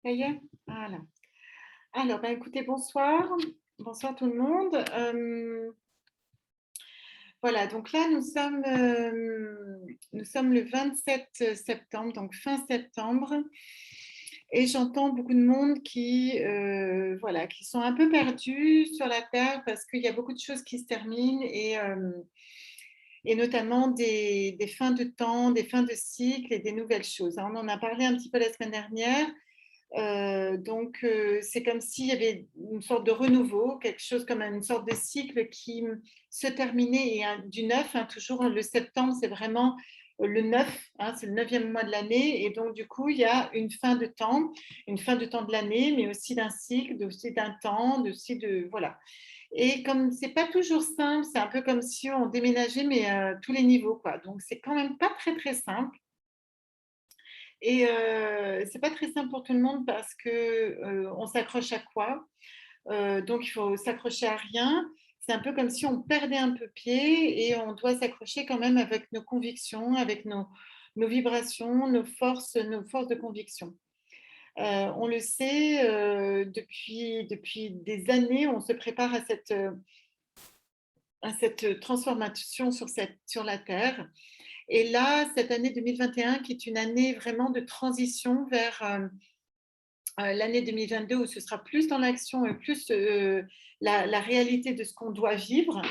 Ça y est? Voilà. Alors, bah, écoutez, bonsoir. Bonsoir tout le monde. Voilà, donc là, nous sommes le 27 septembre, donc fin septembre, et j'entends beaucoup de monde qui, voilà, qui sont un peu perdus sur la terre parce qu'il y a beaucoup de choses qui se terminent et notamment des fins de temps, des fins de cycle et des nouvelles choses, hein. On en a parlé un petit peu la semaine dernière. C'est comme s'il y avait une sorte de renouveau, quelque chose comme une sorte de cycle qui se terminait et du neuf, hein, toujours le septembre, c'est vraiment le neuf, hein, c'est le neuvième mois de l'année. Et donc, du coup, il y a une fin de temps de l'année, mais aussi d'un cycle, aussi d'un temps, aussi de. Voilà. Et comme c'est pas toujours simple, c'est un peu comme si on déménageait, mais tous les niveaux, quoi. Donc, c'est quand même pas très, très simple. Et c'est pas très simple pour tout le monde parce que on s'accroche à quoi? Donc il faut s'accrocher à rien. C'est un peu comme si on perdait un peu pied et on doit s'accrocher quand même avec nos convictions, avec nos vibrations, nos forces de conviction. On le sait, depuis des années, on se prépare à cette transformation sur la Terre. Et là, cette année 2021, qui est une année vraiment de transition vers l'année 2022 où ce sera plus dans l'action et plus la réalité de ce qu'on doit vivre.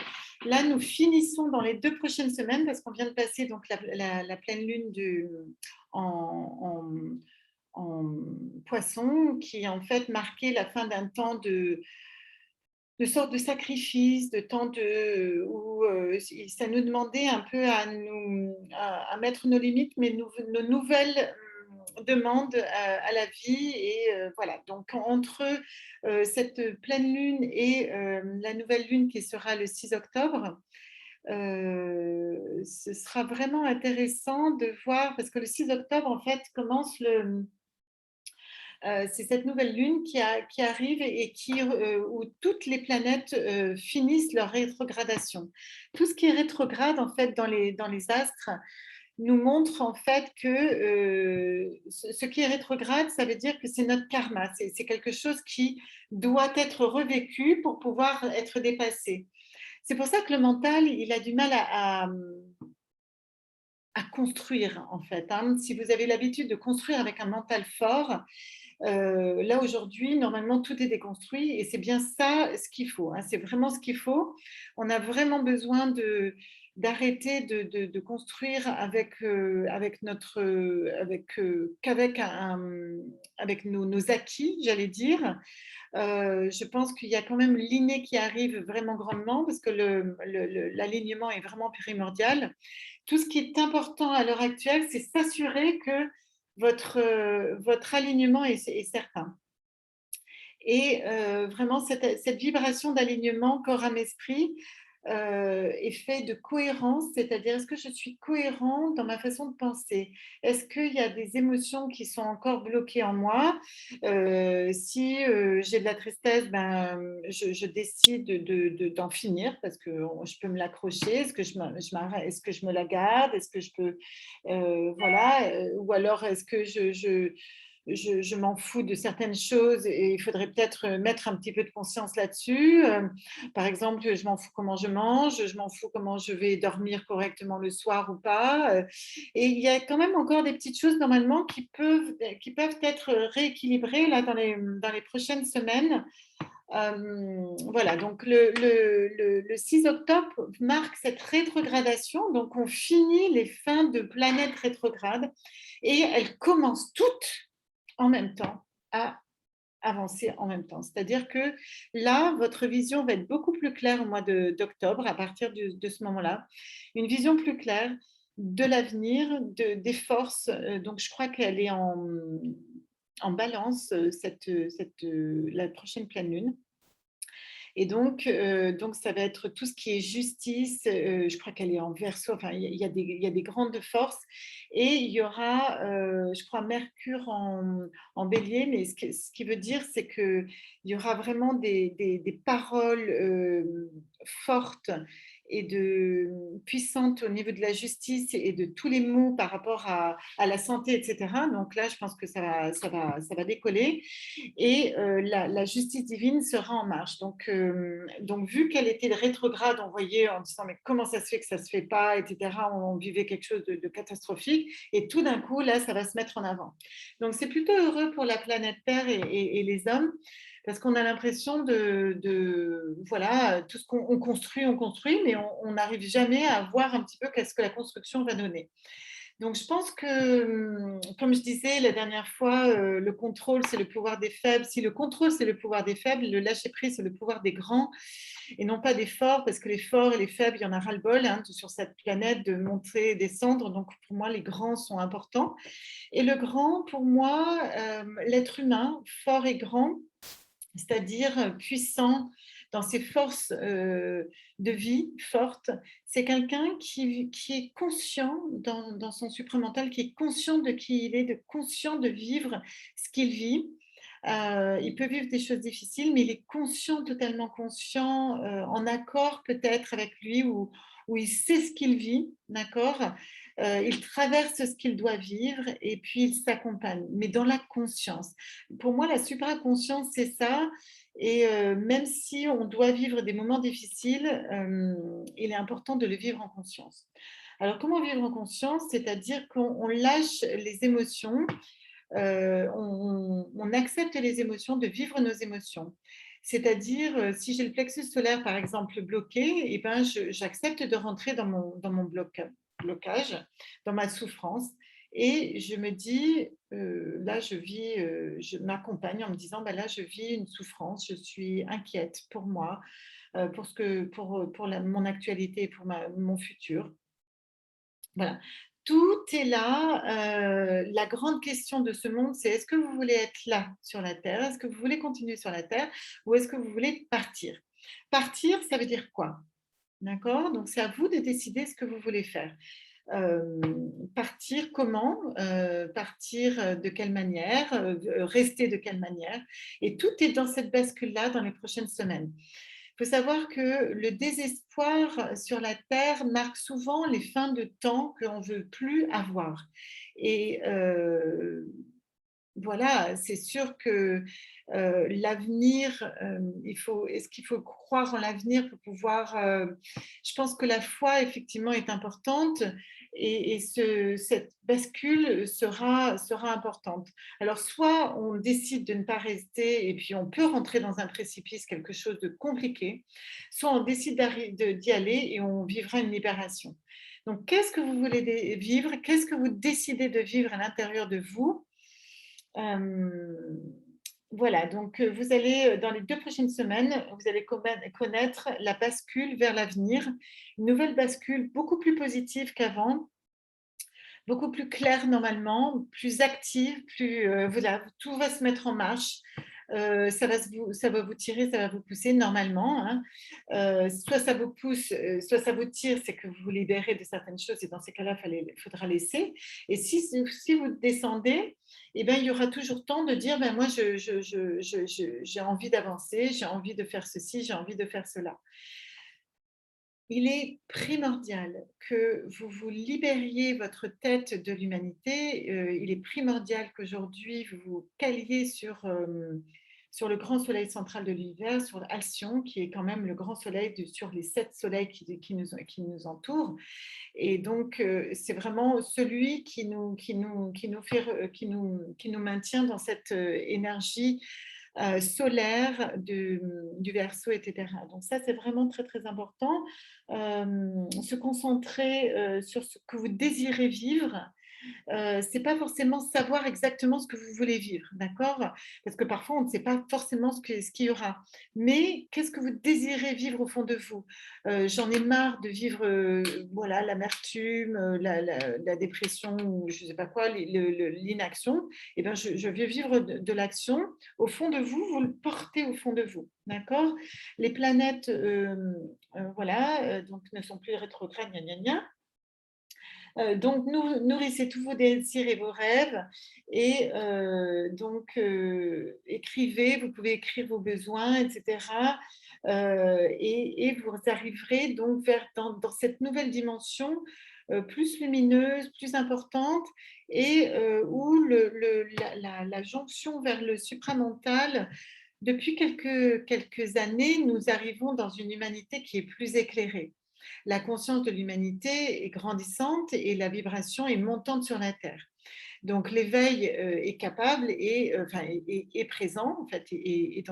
Là, nous finissons dans les 2 prochaines semaines parce qu'on vient de passer donc la pleine lune en, en poisson qui en fait marquait la fin d'un temps de sorte de sacrifice, de temps où ça nous demandait un peu à mettre nos limites, mais nos nouvelles demandes à la vie. Et voilà, donc entre cette pleine lune et la nouvelle lune qui sera le 6 octobre, ce sera vraiment intéressant de voir, parce que le 6 octobre, en fait, commence c'est cette nouvelle lune qui arrive et où toutes les planètes finissent leur rétrogradation. Tout ce qui est rétrograde, en fait, dans les astres, nous montre en fait que ce qui est rétrograde, ça veut dire que c'est notre karma, c'est quelque chose qui doit être revécu pour pouvoir être dépassé. C'est pour ça que le mental, il a du mal à construire, en fait, hein. Si vous avez l'habitude de construire avec un mental fort, là aujourd'hui, normalement, tout est déconstruit et c'est bien ça ce qu'il faut, hein. C'est vraiment ce qu'il faut. On a vraiment besoin d'arrêter de construire avec nos acquis, j'allais dire. Je pense qu'il y a quand même l'inné qui arrive vraiment grandement parce que l'alignement est vraiment primordial. Tout ce qui est important à l'heure actuelle, c'est s'assurer que votre alignement est certain. Et vraiment, cette vibration d'alignement corps, âme, esprit est faite de cohérence, c'est-à-dire est-ce que je suis cohérent dans ma façon de penser? Est-ce qu'il y a des émotions qui sont encore bloquées en moi? Si j'ai de la tristesse, ben, je décide d'en finir parce que je peux me l'accrocher. Est-ce que je me la garde? Est-ce que je peux, voilà, ou alors est-ce que je m'en fous de certaines choses et il faudrait peut-être mettre un petit peu de conscience là-dessus. Par exemple, je m'en fous comment je mange, je m'en fous comment je vais dormir correctement le soir ou pas. Et il y a quand même encore des petites choses normalement qui peuvent être rééquilibrées là dans les prochaines semaines. Voilà, donc le 6 octobre marque cette rétrogradation. Donc on finit les fins de planètes rétrogrades et elles commencent toutes en même temps à avancer en même temps. C'est-à-dire que là, votre vision va être beaucoup plus claire au mois d'octobre, à partir de ce moment-là. Une vision plus claire de l'avenir, des forces. Donc, je crois qu'elle est en balance, la prochaine pleine lune. Et donc, ça va être tout ce qui est justice. Je crois qu'elle est en verso. Enfin, il y a des grandes forces. Et il y aura, je crois, Mercure en bélier. Mais ce qui veut dire, c'est qu'il y aura vraiment des paroles fortes et de puissante au niveau de la justice et de tous les mots par rapport à la santé, etc. Donc là, je pense que ça va décoller et la justice divine sera en marche. Donc vu qu'elle était rétrograde, on voyait en disant mais comment ça se fait que ça se fait pas, etc. On vivait quelque chose de catastrophique et tout d'un coup là, ça va se mettre en avant. Donc c'est plutôt heureux pour la planète Terre et les hommes parce qu'on a l'impression voilà, tout ce qu'on on construit, mais on n'arrive jamais à voir un petit peu qu'est-ce que la construction va donner. Donc, je pense que, comme je disais la dernière fois, le contrôle, c'est le pouvoir des faibles. Si le contrôle, c'est le pouvoir des faibles, le lâcher-prise, c'est le pouvoir des grands et non pas des forts, parce que les forts et les faibles, il y en a ras-le-bol hein, sur cette planète de monter et descendre. Donc, pour moi, les grands sont importants. Et le grand, pour moi, l'être humain, fort et grand, c'est-à-dire puissant dans ses forces de vie fortes. C'est quelqu'un qui est conscient dans son supramental, qui est conscient de qui il est, de conscient de vivre ce qu'il vit. Il peut vivre des choses difficiles, mais il est conscient, totalement conscient, en accord peut-être avec lui, où il sait ce qu'il vit, d'accord. Il traverse ce qu'il doit vivre et puis il s'accompagne, mais dans la conscience. Pour moi, la supraconscience, c'est ça. Et même si on doit vivre des moments difficiles, il est important de le vivre en conscience. Alors, comment vivre en conscience? C'est-à-dire qu'on lâche les émotions, on accepte les émotions, de vivre nos émotions. C'est-à-dire, si j'ai le plexus solaire, par exemple, bloqué, eh ben, j'accepte de rentrer dans mon blocage, dans ma souffrance. Et je me dis, là, je m'accompagne en me disant, ben là, je vis une souffrance, je suis inquiète pour moi, pour mon actualité, pour mon futur. Voilà. Tout est là. La grande question de ce monde, c'est est-ce que vous voulez être là sur la Terre? Est-ce que vous voulez continuer sur la Terre? Ou est-ce que vous voulez partir? Partir, ça veut dire quoi? D'accord? Donc, c'est à vous de décider ce que vous voulez faire. Partir comment? Partir de quelle manière? Rester de quelle manière? Et tout est dans cette bascule-là dans les prochaines semaines. Il faut savoir que le désespoir sur la Terre marque souvent les fins de temps que l'on ne veut plus avoir. Et voilà, c'est sûr que l'avenir, est-ce qu'il faut croire en l'avenir pour pouvoir. Je pense que la foi, effectivement, est importante et cette bascule sera importante. Alors, soit on décide de ne pas rester et puis on peut rentrer dans un précipice, quelque chose de compliqué, soit on décide d'y aller et on vivra une libération. Donc, qu'est-ce que vous voulez vivre? Qu'est-ce que vous décidez de vivre à l'intérieur de vous? Euh, voilà, donc vous allez, dans les 2 prochaines semaines, vous allez connaître la bascule vers l'avenir, une nouvelle bascule beaucoup plus positive qu'avant, beaucoup plus claire normalement, plus active, voilà, tout va se mettre en marche. Ça va vous tirer, ça va vous pousser normalement, hein. Soit ça vous pousse, soit ça vous tire, c'est que vous vous libérez de certaines choses et dans ces cas-là, il faudra laisser. Et si vous descendez, eh ben, il y aura toujours temps de dire, ben, moi, j'ai envie d'avancer, j'ai envie de faire ceci, j'ai envie de faire cela. Il est primordial que vous vous libériez votre tête de l'humanité. Il est primordial qu'aujourd'hui, vous vous caliez sur le grand soleil central de l'univers, sur Alcyon, qui est quand même le grand soleil sur les 7 soleils qui nous entourent. Et donc, c'est vraiment celui qui nous maintient dans cette énergie solaire du Verseau, etc. Donc ça, c'est vraiment très, très important. Se concentrer sur ce que vous désirez vivre, c'est pas forcément savoir exactement ce que vous voulez vivre, d'accord? Parce que parfois, on ne sait pas forcément ce qu'il y aura. Mais qu'est-ce que vous désirez vivre au fond de vous? J'en ai marre de vivre voilà, l'amertume, la dépression, ou je ne sais pas quoi, l'inaction. Eh ben, je veux vivre de l'action. Au fond de vous, vous le portez au fond de vous, d'accord? Les planètes voilà, donc ne sont plus rétrogrades, gna gna gna. Donc, nourrissez tous vos désirs et vos rêves et donc écrivez, vous pouvez écrire vos besoins, etc. et vous arriverez donc dans cette nouvelle dimension plus lumineuse, plus importante et où la jonction vers le supramental, depuis quelques années, nous arrivons dans une humanité qui est plus éclairée. La conscience de l'humanité est grandissante et la vibration est montante sur la Terre. Donc l'éveil est capable et enfin, est présent en fait, et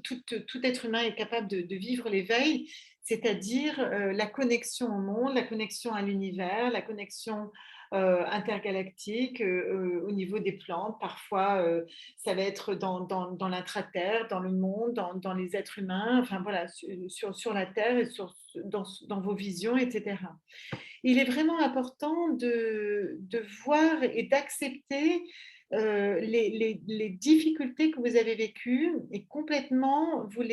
tout être humain est capable de vivre l'éveil, c'est-à-dire la connexion au monde, la connexion à l'univers, la connexion intergalactique au niveau des plantes. Parfois, ça va être dans l'intraterre, dans le monde, dans les êtres humains, enfin voilà, sur la Terre et dans vos visions, etc. Il est vraiment important de voir et d'accepter les difficultés que vous avez vécues et complètement vous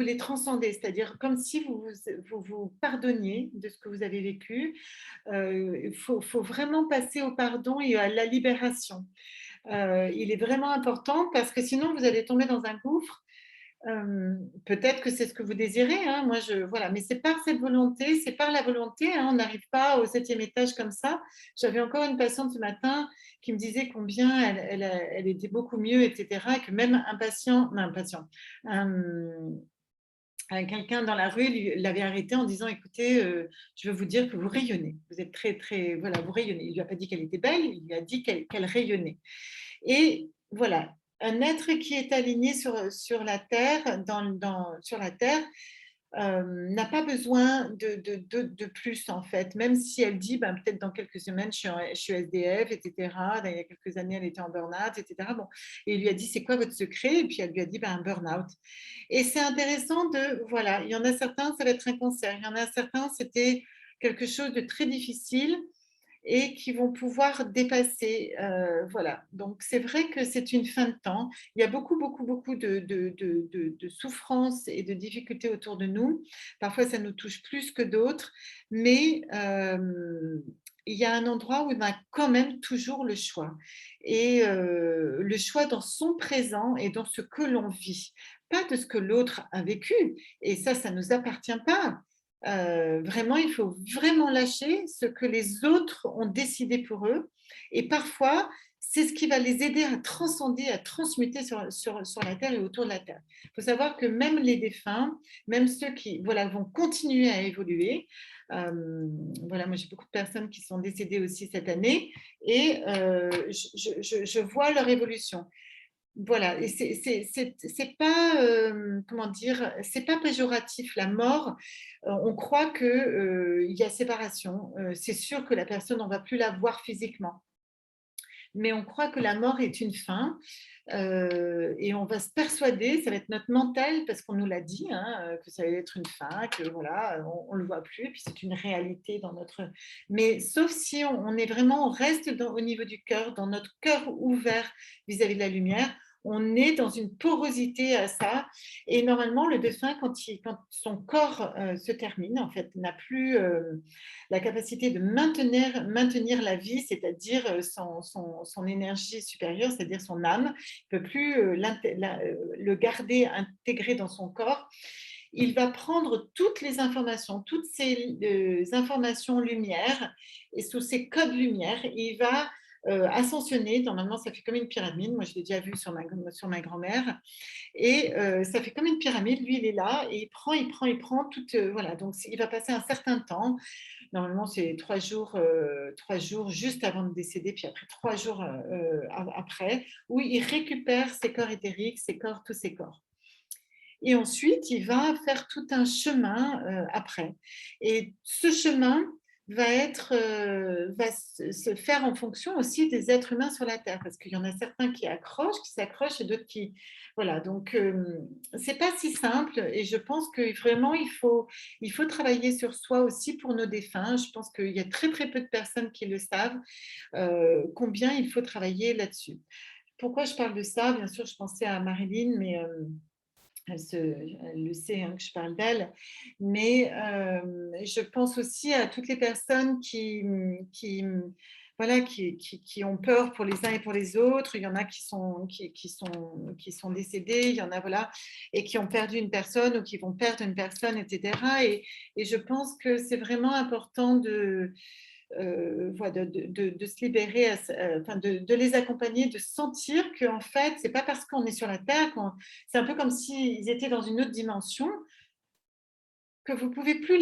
les transcendez, c'est-à-dire comme si vous pardonniez de ce que vous avez vécu. Il faut vraiment passer au pardon et à la libération. Il est vraiment important parce que sinon vous allez tomber dans un gouffre. Peut-être que c'est ce que vous désirez, hein. Moi, voilà, mais c'est par cette volonté, c'est par la volonté, hein. On n'arrive pas au 7e étage comme ça. J'avais encore une patiente ce matin qui me disait combien elle était beaucoup mieux, etc., que même quelqu'un dans la rue l'avait arrêté en disant: «Écoutez, je veux vous dire que vous rayonnez. Vous êtes très, très, voilà, vous rayonnez». Il lui a pas dit qu'elle était belle, il lui a dit qu'elle rayonnait. Et voilà, un être qui est aligné sur la terre, sur la terre, n'a pas besoin de plus en fait, même si elle dit ben, peut-être dans quelques semaines je suis SDF, etc. Il y a quelques années, elle était en burn-out, etc. Bon. Et il lui a dit c'est quoi votre secret? Et puis elle lui a dit ben, un burn-out. Et c'est intéressant voilà, il y en a certains, ça va être un cancer, il y en a certains, c'était quelque chose de très difficile et qui vont pouvoir dépasser. Voilà. Donc, c'est vrai que c'est une fin de temps. Il y a beaucoup, beaucoup, beaucoup de souffrances et de difficultés autour de nous. Parfois, ça nous touche plus que d'autres, mais il y a un endroit où on a quand même toujours le choix. Et le choix dans son présent et dans ce que l'on vit, pas de ce que l'autre a vécu. Et ça ne nous appartient pas. Vraiment, il faut vraiment lâcher ce que les autres ont décidé pour eux. Et parfois, c'est ce qui va les aider à transcender, à transmuter sur la Terre et autour de la Terre. Il faut savoir que même les défunts, même ceux qui voilà, vont continuer à évoluer, voilà, moi j'ai beaucoup de personnes qui sont décédées aussi cette année et je vois leur évolution. Voilà, et c'est pas, comment dire? C'est pas péjoratif, la mort, on croit que, il y a séparation. C'est sûr que la personne, on va plus la voir physiquement, mais on croit que la mort est une fin, et on va se persuader, ça va être notre mental parce qu'on nous l'a dit, hein, que ça allait être une fin, que voilà, on le voit plus et puis c'est une réalité dans notre mais sauf si on est vraiment on reste au niveau du cœur, dans notre cœur ouvert vis-à-vis de la lumière, on est dans une porosité à ça et normalement le défunt quand son corps, se termine, en fait, n'a plus, la capacité de maintenir la vie, c'est-à-dire son énergie supérieure, c'est-à-dire son âme, il ne peut plus le garder intégré dans son corps. Il va prendre toutes les informations, toutes ces informations lumière, et sous ces codes lumière, il va ascensionner. Normalement, ça fait comme une pyramide. Moi, je l'ai déjà vu sur ma grand-mère. Et ça fait comme une pyramide. Lui, il est là et il prend tout. Voilà, donc il va passer un certain temps. Normalement, c'est 3 jours juste avant de décéder, puis après 3 jours après, où il récupère ses corps éthériques, tous ses corps. Et ensuite, il va faire tout un chemin après. Et ce chemin va se faire en fonction aussi des êtres humains sur la Terre, parce qu'il y en a certains qui accrochent, qui s'accrochent, et d'autres qui... Voilà, donc c'est pas si simple, et je pense que vraiment, il faut travailler sur soi aussi pour nos défunts. Je pense qu'il y a très, très peu de personnes qui le savent, combien il faut travailler là-dessus. Pourquoi je parle de ça? Bien sûr, je pensais à Marilyn, mais elle le sait, hein, que je parle d'elle, mais je pense aussi à toutes les personnes qui voilà, qui ont peur pour les uns et pour les autres. Il y en a qui sont décédés, il y en a, voilà, et qui ont perdu une personne ou qui vont perdre une personne, etc. Et je pense que c'est vraiment important voilà, de se libérer, enfin, de les accompagner, de sentir qu'en fait, c'est pas parce qu'on est sur la Terre, c'est un peu comme s'ils étaient dans une autre dimension, que vous pouvez plus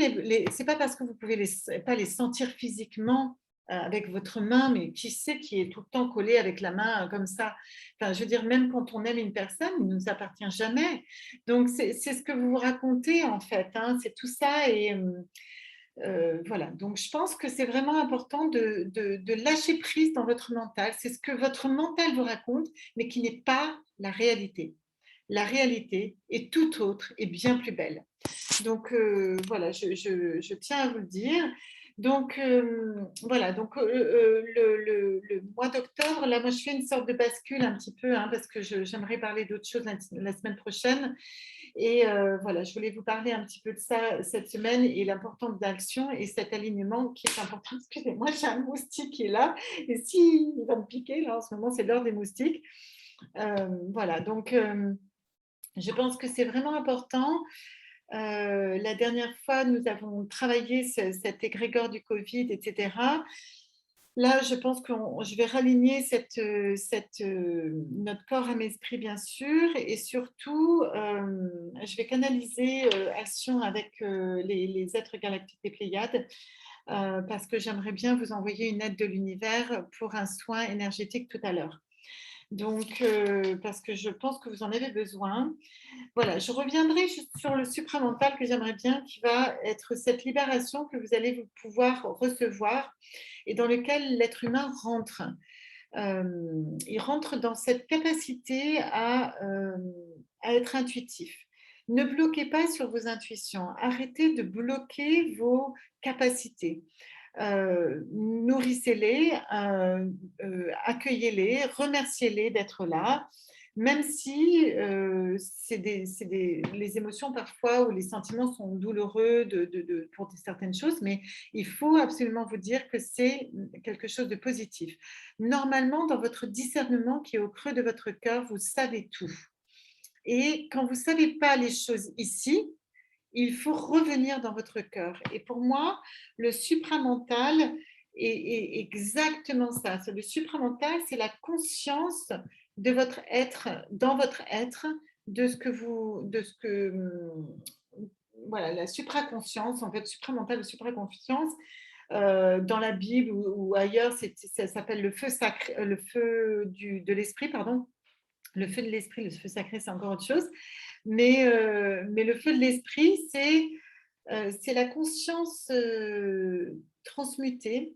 c'est pas parce que vous pouvez pas les sentir physiquement avec votre main, mais qui sait qui est tout le temps collé avec la main comme ça. Enfin, je veux dire, même quand on aime une personne, il ne nous appartient jamais. Donc, c'est ce que vous vous racontez en fait, hein, c'est tout ça. Et voilà, donc je pense que c'est vraiment important de lâcher prise dans votre mental. C'est ce que votre mental vous raconte, mais qui n'est pas la réalité. La réalité est tout autre et bien plus belle. Donc voilà, je tiens à vous le dire. Donc voilà, donc le mois d'octobre, là, moi je fais une sorte de bascule un petit peu, hein, parce que j'aimerais parler d'autres choses la semaine prochaine. Et voilà, je voulais vous parler un petit peu de ça cette semaine et l'importance d'action et cet alignement qui est important. Excusez-moi, j'ai un moustique qui est là. Et s'il va me piquer, là en ce moment, c'est l'heure des moustiques. Voilà, donc je pense que c'est vraiment important. La dernière fois, nous avons travaillé cet égrégore du Covid, etc. Là, je pense que je vais raligner notre corps, âme, esprit, bien sûr, et surtout, je vais canaliser action avec les êtres galactiques des Pléiades, parce que j'aimerais bien vous envoyer une aide de l'univers pour un soin énergétique tout à l'heure. Donc, parce que je pense que vous en avez besoin. Voilà, je reviendrai juste sur le supramental que j'aimerais bien, qui va être cette libération que vous allez pouvoir recevoir et dans lequel l'être humain rentre. Il rentre dans cette capacité à être intuitif. Ne bloquez pas sur vos intuitions. Arrêtez de bloquer vos capacités. Nourrissez-les, accueillez-les, remerciez-les d'être là, même si les émotions parfois ou les sentiments sont douloureux pour certaines choses, mais il faut absolument vous dire que c'est quelque chose de positif. Normalement, dans votre discernement qui est au creux de votre cœur, vous savez tout. Et quand vous ne savez pas les choses ici, il faut revenir dans votre cœur. Et pour moi, le supramental est exactement ça. Le supramental, c'est la conscience de votre être, dans votre être, voilà, la supraconscience, en fait, supramental ou supraconscience. Dans la Bible ou ailleurs, ça s'appelle le feu sacré, le feu de l'esprit, pardon. Le feu de l'esprit, le feu sacré, c'est encore autre chose. Mais le feu de l'esprit, c'est la conscience transmutée,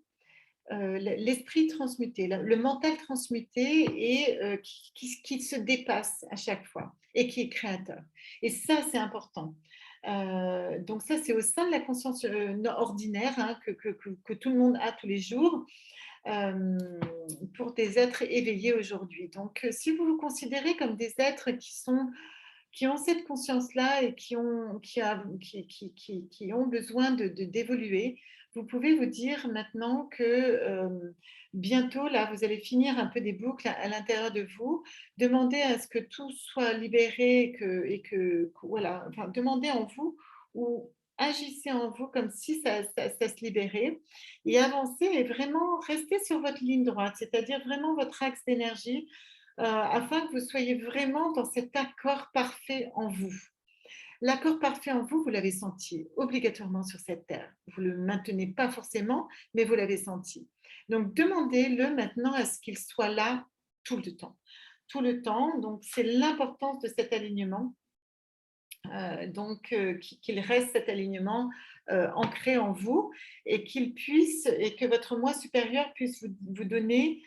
l'esprit transmuté, le mental transmuté et qui se dépasse à chaque fois et qui est créateur. Et ça, c'est important. Donc ça, c'est au sein de la conscience ordinaire, hein, que tout le monde a tous les jours, pour des êtres éveillés aujourd'hui. Donc, si vous vous considérez comme des êtres qui ont cette conscience-là et qui ont besoin d'évoluer, vous pouvez vous dire maintenant que bientôt, là, vous allez finir un peu des boucles à l'intérieur de vous, demander à ce que tout soit libéré voilà, enfin, demandez en vous ou agissez en vous comme si ça se libérait et avancez et vraiment restez sur votre ligne droite, c'est-à-dire vraiment votre axe d'énergie, afin que vous soyez vraiment dans cet accord parfait en vous. L'accord parfait en vous, vous l'avez senti obligatoirement sur cette terre. Vous ne le maintenez pas forcément, mais vous l'avez senti. Donc, demandez-le maintenant à ce qu'il soit là tout le temps. Tout le temps. Donc, c'est l'importance de cet alignement. Donc, qu'il reste cet alignement ancré en vous et et que votre moi supérieur puisse vous donner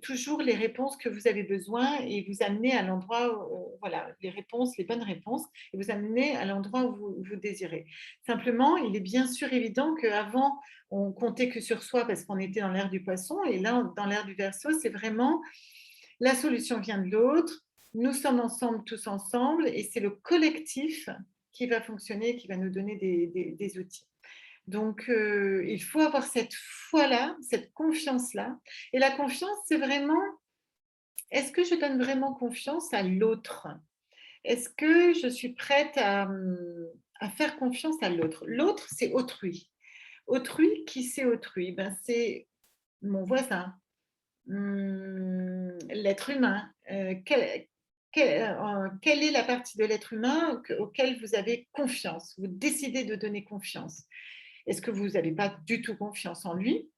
toujours les réponses que vous avez besoin et vous amener à l'endroit, voilà, les réponses, les bonnes réponses, et vous amener à l'endroit où vous désirez. Simplement, il est bien sûr évident qu'avant, on comptait que sur soi parce qu'on était dans l'ère du poisson, et là, dans l'ère du Verseau, c'est vraiment la solution vient de l'autre, nous sommes ensemble, tous ensemble, et c'est le collectif qui va fonctionner, qui va nous donner des outils. Donc, il faut avoir cette foi-là, cette confiance-là. Et la confiance, c'est vraiment, est-ce que je donne vraiment confiance à l'autre? Est-ce que je suis prête à faire confiance à l'autre? L'autre, c'est autrui. Autrui, qui c'est autrui? Ben, c'est mon voisin, l'être humain. Quelle est la partie de l'être humain auquel vous avez confiance? Vous décidez de donner confiance. Est-ce que vous n'avez pas du tout confiance en lui?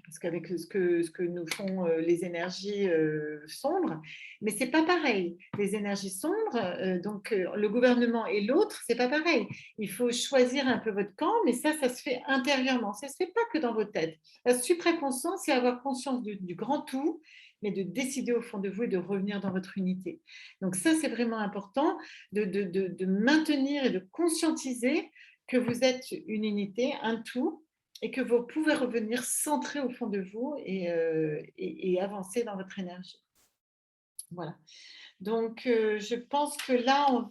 Parce qu'avec ce que nous font les énergies sombres, mais c'est pas pareil. Les énergies sombres, donc le gouvernement et l'autre, c'est pas pareil. Il faut choisir un peu votre camp, mais ça se fait intérieurement. Ça se fait pas que dans votre tête. La supraconscience, c'est avoir conscience du grand tout, mais de décider au fond de vous et de revenir dans votre unité. Donc ça, c'est vraiment important de maintenir et de conscientiser que vous êtes une unité, un tout, et que vous pouvez revenir centré au fond de vous et avancer dans votre énergie. Voilà. Donc, je pense que là, on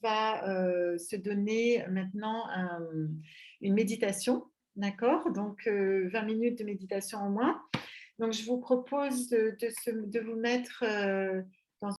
va se donner maintenant une méditation, d'accord? Donc, 20 minutes de méditation au moins. Donc, je vous propose de vous mettre